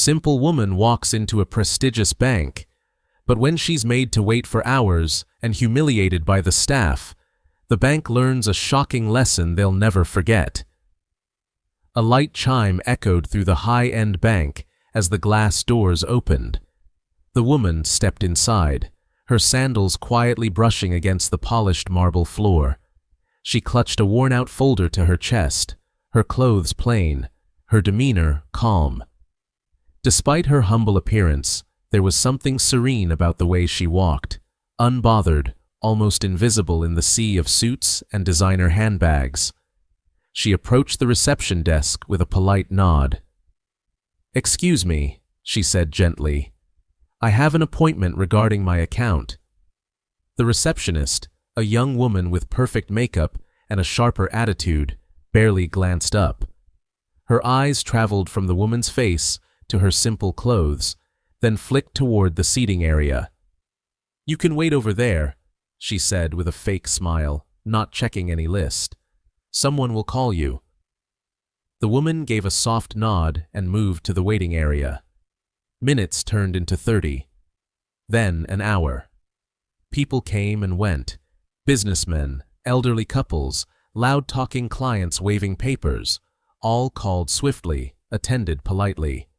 simple woman walks into a prestigious bank, but when she's made to wait for hours and humiliated by the staff, the bank learns a shocking lesson they'll never forget. A light chime echoed through the high-end bank as the glass doors opened. The woman stepped inside, her sandals quietly brushing against the polished marble floor. She clutched a worn-out folder to her chest, her clothes plain, her demeanor calm. Despite her humble appearance, there was something serene about the way she walked, unbothered, almost invisible in the sea of suits and designer handbags. She approached the reception desk with a polite nod. "Excuse me," she said gently. "I have an appointment regarding my account." The receptionist, a young woman with perfect makeup and a sharper attitude, barely glanced up. Her eyes traveled from the woman's face to her simple clothes, then flicked toward the seating area. "You can wait over there," she said with a fake smile, not checking any list. "Someone will call you." The woman gave a soft nod and moved to the waiting area. Minutes turned into 30. Then an hour. People came and went. Businessmen, elderly couples, loud-talking clients waving papers, all called swiftly, attended politely.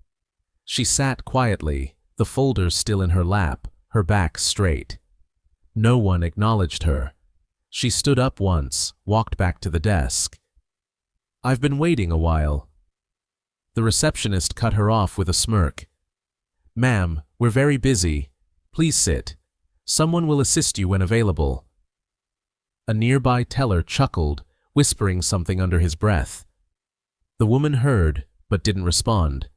She sat quietly, the folder still in her lap, her back straight. No one acknowledged her. She stood up once, walked back to the desk. "I've been waiting a while." The receptionist cut her off with a smirk. "Ma'am, we're very busy. Please sit. Someone will assist you when available." A nearby teller chuckled, whispering something under his breath. The woman heard, but didn't respond.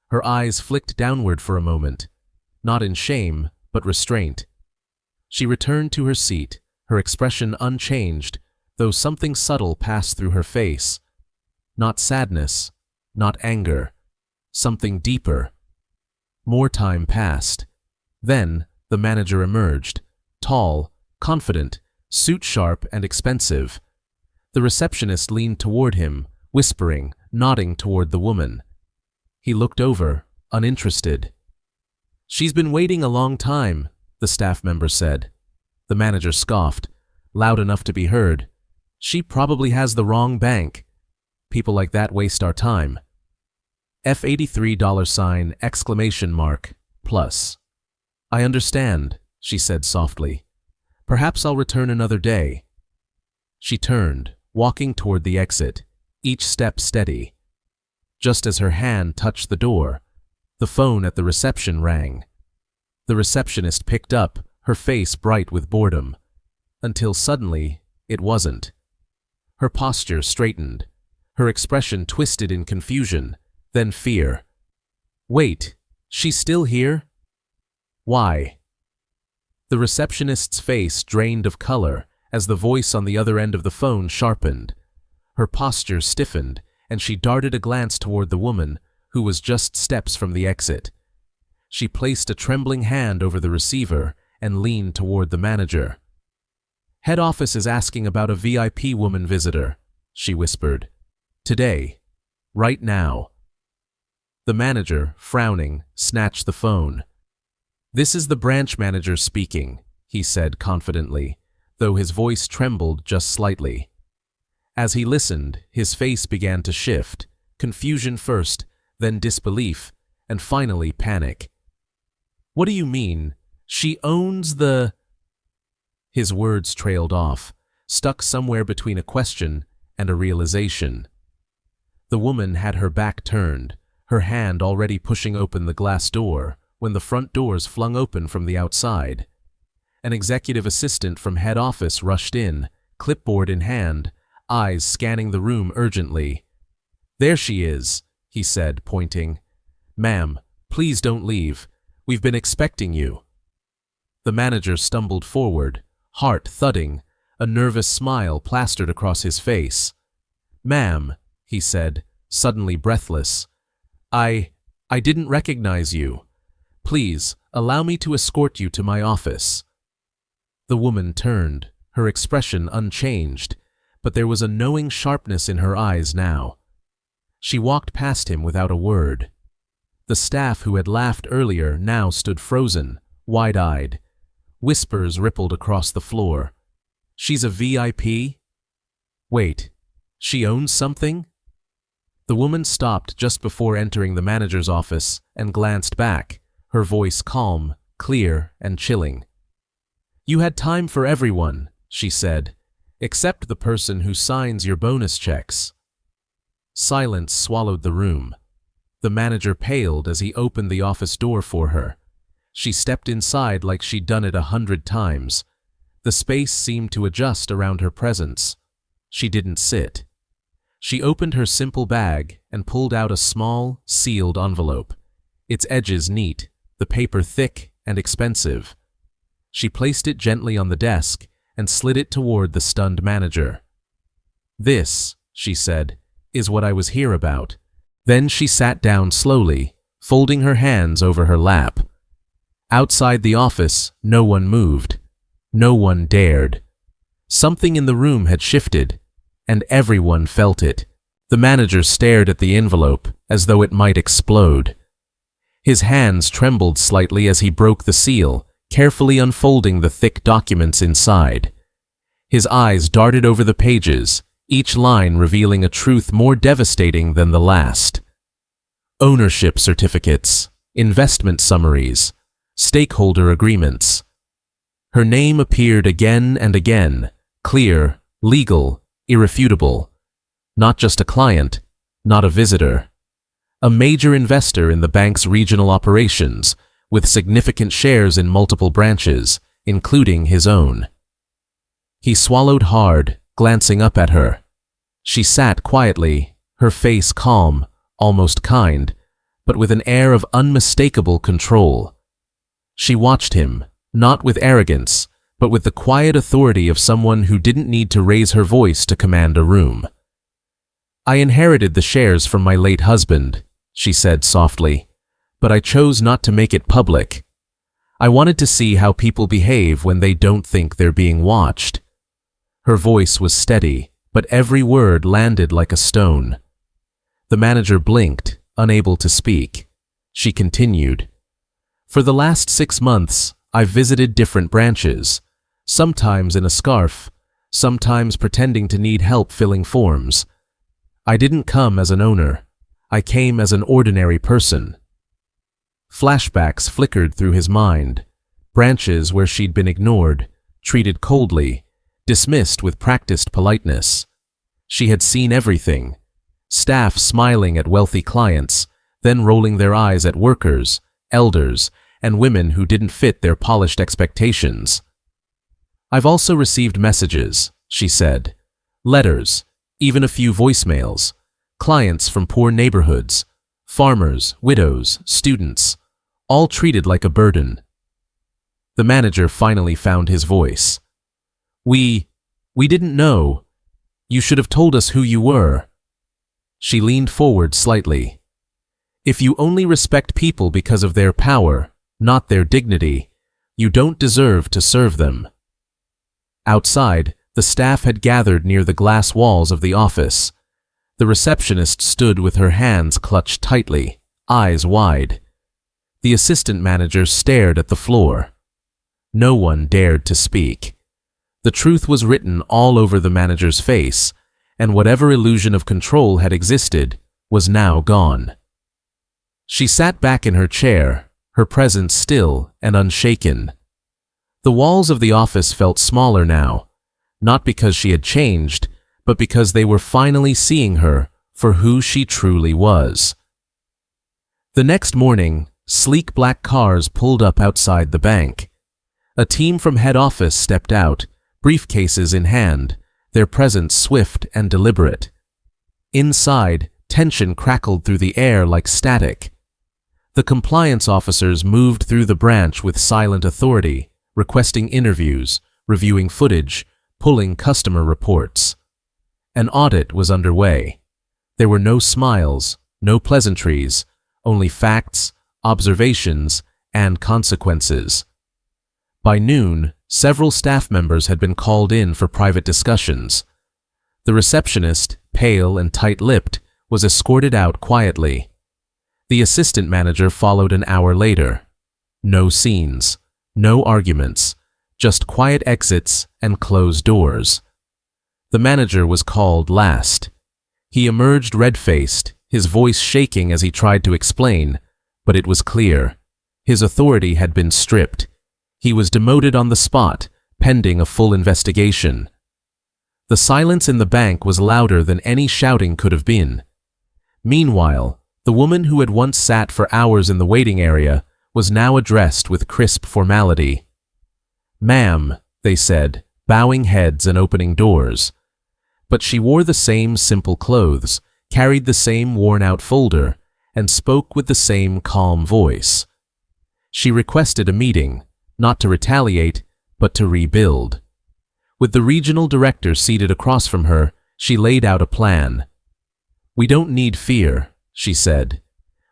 Her eyes flicked downward for a moment, not in shame, but restraint. She returned to her seat, her expression unchanged, though something subtle passed through her face. Not sadness, not anger, something deeper. More time passed. Then the manager emerged, tall, confident, suit sharp and expensive. The receptionist leaned toward him, whispering, nodding toward the woman. He looked over, uninterested. "She's been waiting a long time," the staff member said. The manager scoffed, loud enough to be heard. "She probably has the wrong bank. People like that waste our time." $83 exclamation mark, plus. "I understand," she said softly. "Perhaps I'll return another day." She turned, walking toward the exit, each step steady. Just as her hand touched the door, the phone at the reception rang. The receptionist picked up, her face bright with boredom, until suddenly it wasn't. Her posture straightened, her expression twisted in confusion, then fear. "Wait, she's still here? Why?" The receptionist's face drained of color as the voice on the other end of the phone sharpened. Her posture stiffened, and she darted a glance toward the woman, who was just steps from the exit. She placed a trembling hand over the receiver and leaned toward the manager. "Head office is asking about a VIP woman visitor," she whispered. "Today. Right now." The manager, frowning, snatched the phone. "This is the branch manager speaking," he said confidently, though his voice trembled just slightly. As he listened, his face began to shift, confusion first, then disbelief, and finally panic. "What do you mean? She owns the—" His words trailed off, stuck somewhere between a question and a realization. The woman had her back turned, her hand already pushing open the glass door, when the front doors flung open from the outside. An executive assistant from head office rushed in, clipboard in hand, eyes scanning the room urgently. "There she is," he said, pointing. "Ma'am, please don't leave. We've been expecting you." The manager stumbled forward, heart thudding, a nervous smile plastered across his face. "Ma'am," he said, suddenly breathless, I didn't recognize you. Please, allow me to escort you to my office." The woman turned, her expression unchanged, but there was a knowing sharpness in her eyes now. She walked past him without a word. The staff who had laughed earlier now stood frozen, wide-eyed. Whispers rippled across the floor. "She's a VIP? Wait, she owns something?" The woman stopped just before entering the manager's office and glanced back, her voice calm, clear, and chilling. "You had time for everyone," she said, "except the person who signs your bonus checks." Silence swallowed the room. The manager paled as he opened the office door for her. She stepped inside like she'd done it 100 times. The space seemed to adjust around her presence. She didn't sit. She opened her simple bag and pulled out a small, sealed envelope, its edges neat, the paper thick and expensive. She placed it gently on the desk and slid it toward the stunned manager. "This," she said, "is what I was here about." Then she sat down slowly, folding her hands over her lap. Outside the office, no one moved. No one dared. Something in the room had shifted, and everyone felt it. The manager stared at the envelope as though it might explode. His hands trembled slightly as he broke the seal, carefully unfolding the thick documents inside. His eyes darted over the pages, each line revealing a truth more devastating than the last. Ownership certificates, investment summaries, stakeholder agreements. Her name appeared again and again, clear, legal, irrefutable. Not just a client, not a visitor. A major investor in the bank's regional operations, with significant shares in multiple branches, including his own. He swallowed hard, glancing up at her. She sat quietly, her face calm, almost kind, but with an air of unmistakable control. She watched him, not with arrogance, but with the quiet authority of someone who didn't need to raise her voice to command a room. "I inherited the shares from my late husband," she said softly, "but I chose not to make it public. I wanted to see how people behave when they don't think they're being watched." Her voice was steady, but every word landed like a stone. The manager blinked, unable to speak. She continued, "For the last 6 months, I've visited different branches, sometimes in a scarf, sometimes pretending to need help filling forms. I didn't come as an owner. I came as an ordinary person." Flashbacks flickered through his mind, branches where she'd been ignored, treated coldly, dismissed with practiced politeness. She had seen everything. Staff smiling at wealthy clients, then rolling their eyes at workers, elders, and women who didn't fit their polished expectations. "I've also received messages," she said. "Letters, even a few voicemails. Clients from poor neighborhoods, farmers, widows, students, all treated like a burden." The manager finally found his voice. We didn't know. You should have told us who you were." She leaned forward slightly. "If you only respect people because of their power, not their dignity, you don't deserve to serve them." Outside, the staff had gathered near the glass walls of the office. The receptionist stood with her hands clutched tightly, eyes wide. The assistant manager stared at the floor. No one dared to speak. The truth was written all over the manager's face, and whatever illusion of control had existed was now gone. She sat back in her chair, her presence still and unshaken. The walls of the office felt smaller now, not because she had changed, but because they were finally seeing her for who she truly was. The next morning, sleek black cars pulled up outside the bank. A team from head office stepped out, briefcases in hand, their presence swift and deliberate. Inside, tension crackled through the air like static. The compliance officers moved through the branch with silent authority, requesting interviews, reviewing footage, pulling customer reports. An audit was underway. There were no smiles, no pleasantries, only facts, observations, and consequences. By noon, several staff members had been called in for private discussions. The receptionist, pale and tight-lipped, was escorted out quietly. The assistant manager followed an hour later. No scenes, no arguments, just quiet exits and closed doors. The manager was called last. He emerged red-faced, his voice shaking as he tried to explain, but it was clear. His authority had been stripped. He was demoted on the spot, pending a full investigation. The silence in the bank was louder than any shouting could have been. Meanwhile, the woman who had once sat for hours in the waiting area was now addressed with crisp formality. "Ma'am," they said, bowing heads and opening doors. But she wore the same simple clothes, carried the same worn-out folder, and spoke with the same calm voice. She requested a meeting, not to retaliate, but to rebuild. With the regional director seated across from her, she laid out a plan. "We don't need fear," she said.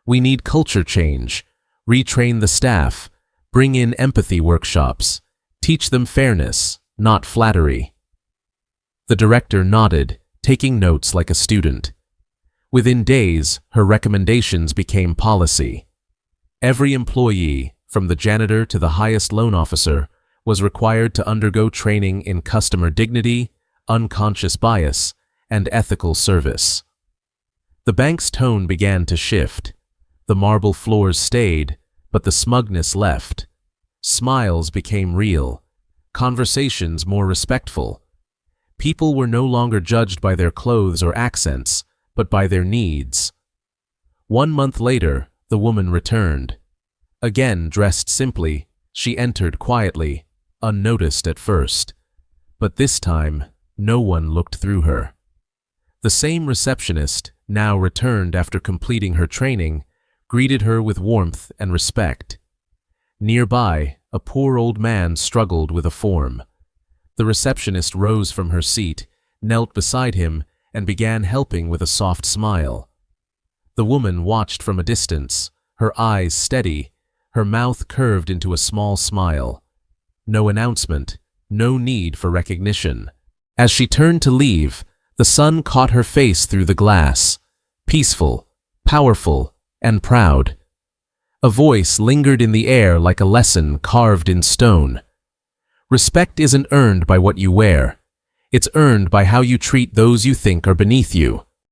"We need culture change, retrain the staff, bring in empathy workshops, teach them fairness, not flattery." The director nodded, taking notes like a student. Within days, her recommendations became policy. Every employee, from the janitor to the highest loan officer, was required to undergo training in customer dignity, unconscious bias, and ethical service. The bank's tone began to shift. The marble floors stayed, but the smugness left. Smiles became real, conversations more respectful. People were no longer judged by their clothes or accents, but by their needs. 1 month later, the woman returned. Again dressed simply, she entered quietly, unnoticed at first. But this time, no one looked through her. The same receptionist, now returned after completing her training, greeted her with warmth and respect. Nearby, a poor old man struggled with a form. The receptionist rose from her seat, knelt beside him, and began helping with a soft smile. The woman watched from a distance, her eyes steady, her mouth curved into a small smile. No announcement, no need for recognition. As she turned to leave, the sun caught her face through the glass, peaceful, powerful, and proud. A voice lingered in the air like a lesson carved in stone. Respect isn't earned by what you wear. It's earned by how you treat those you think are beneath you.